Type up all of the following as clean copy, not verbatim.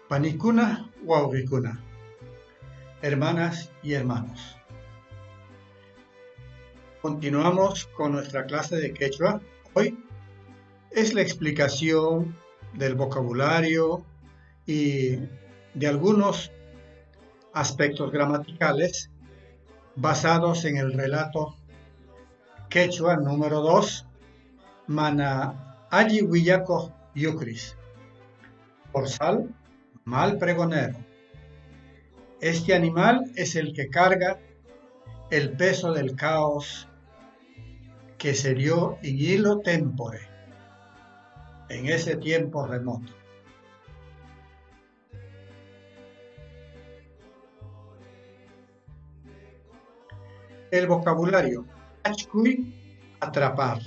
Panicuna Wauhicuna, hermanas y hermanos. Continuamos con nuestra clase de quechua. Hoy es la explicación del vocabulario y de algunos aspectos gramaticales basados en el relato quechua número 2, Mana Alli Huillaco Yucris. Zorzal, mal pregonero. Este animal es el que carga el peso del caos que se dio in illo tempore, en ese tiempo remoto. El vocabulario: achkuy, atrapar;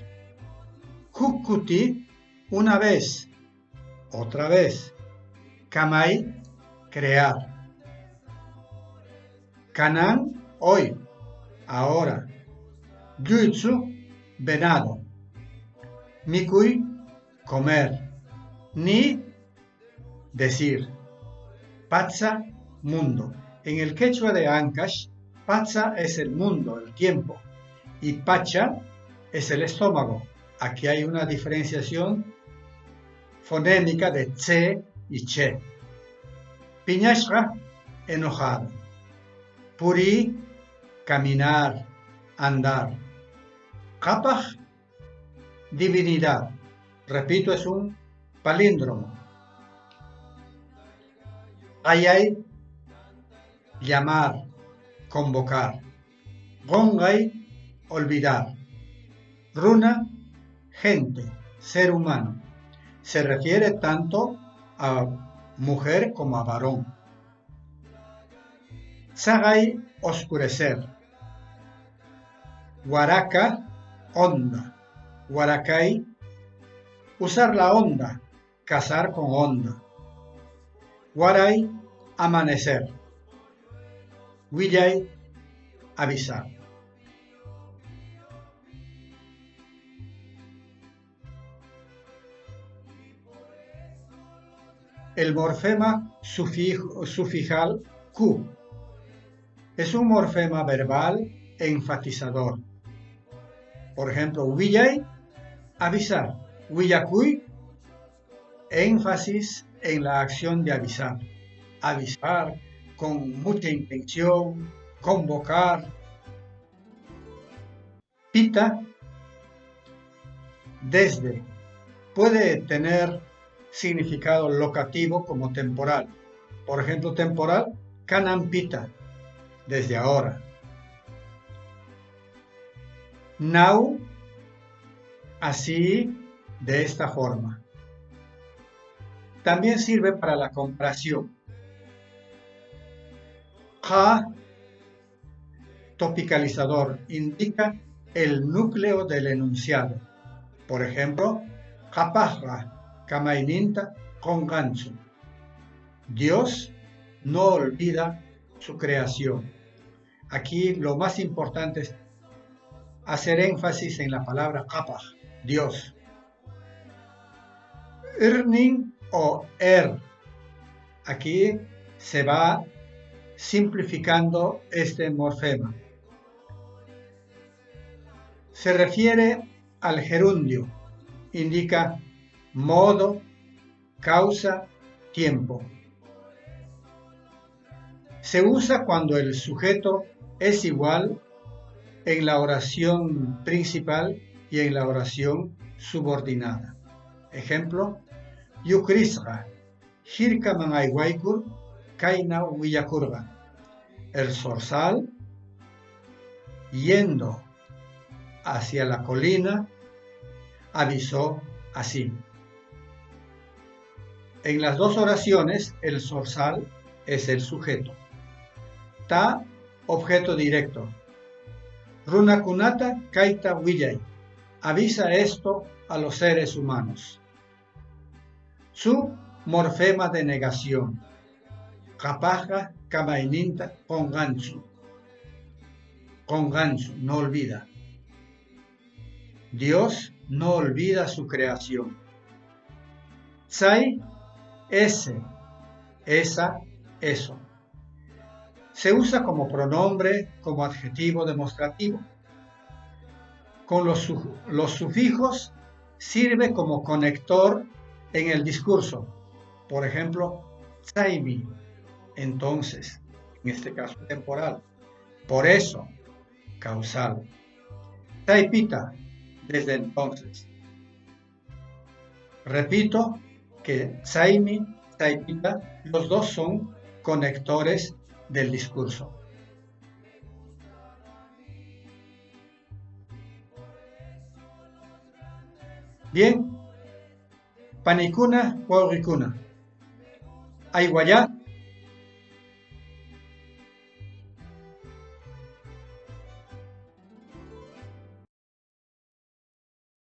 kukuti, una vez, otra vez; kamay, crear; kanan, hoy, ahora; yuytsu, venado; mikuy, comer; ni, decir; patsa, mundo. En el quechua de Ancash, patsa es el mundo, el tiempo, y pacha es el estómago. Aquí hay una diferenciación fonémica de tse y che. Piñashra, enojado; puri, caminar, andar; kapaj, divinidad. Repito, es un palíndromo. Ayay, llamar, convocar; gongay, olvidar; runa, gente, ser humano. Se refiere tanto a mujer como a varón. Sagay, oscurecer; guaraca, onda; guaracay, usar la onda, cazar con onda; guaray, amanecer; huillay, avisar. El morfema sufijal Q es un morfema verbal enfatizador. Por ejemplo, huillay, avisar; huillacuy, énfasis en la acción de avisar. Avisar con mucha intención, convocar. Pita, desde, puede tener significado locativo como temporal. Por ejemplo, temporal, kanan pita, desde ahora. Now, así, de esta forma. También sirve para la comparación. Ja, topicalizador, indica el núcleo del enunciado. Por ejemplo, japajra, kamaininta, kongansu. Dios no olvida su creación. Aquí lo más importante es hacer énfasis en la palabra kapaj, Dios. Irning o aquí se va simplificando este morfema. Se refiere al gerundio, indica modo, causa, tiempo. Se usa cuando el sujeto es igual en la oración principal y en la oración subordinada. Ejemplo: Yukrisra, Hirka Manaiwaikur, Kaina Willakurga. El zorzal, yendo hacia la colina, avisó así. En las dos oraciones, el zorzal es el sujeto. Ta, objeto directo. Runakunata kaita willay. Avisa esto a los seres humanos. Su morfema de negación. Kapaja kamaininta kongansu. Kongansu, no olvida. Dios no olvida su creación. Tsai, ese esa, eso. Se usa como pronombre, como adjetivo demostrativo. Con los sufijos sirve como conector en el discurso. Por ejemplo, tsaimi, entonces, en este caso temporal. Por eso, causal. Taipita, desde entonces. Repito que tsaimi, taipita, los dos son conectores del discurso. Bien, panicuna, wauricuna. Aiguayá,